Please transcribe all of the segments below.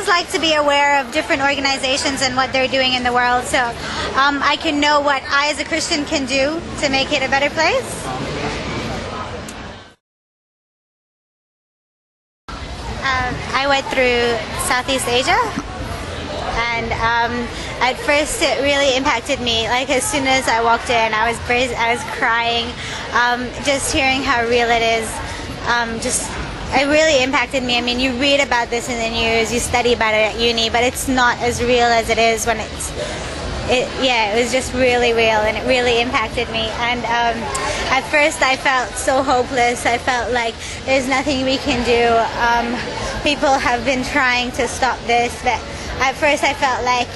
like to be aware of different organizations and what they're doing in the world, so I can know what I as a Christian can do to make it a better place. I went through Southeast Asia, and at first it really impacted me. Like as soon as I walked in, I was crying, just hearing how real it is. It really impacted me. I mean, you read about this in the news, you study about it at uni, but it's not as real as it is when it was just really real, and it really impacted me. And at first I felt so hopeless. I felt like there's nothing we can do. People have been trying to stop this, but at first I felt like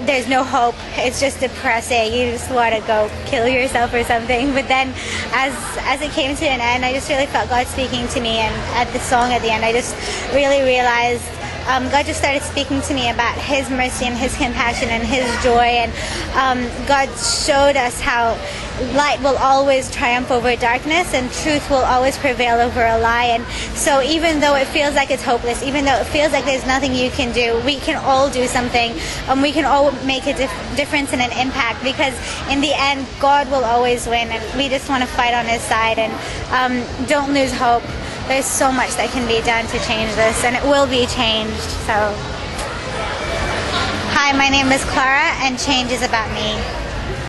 there's no hope. It's just depressing. You just want to go kill yourself or something. But then as it came to an end, I just really felt God speaking to me, and at the song at the end I just really realized God just started speaking to me about His mercy and His compassion and His joy, and God showed us how light will always triumph over darkness and truth will always prevail over a lie. And so even though it feels like it's hopeless, even though it feels like there's nothing you can do, we can all do something, and we can all make a difference and an impact, because in the end God will always win, and we just want to fight on His side. And don't lose hope. There's so much that can be done to change this, and it will be changed. So, hi, my name is Clara, and change is about me.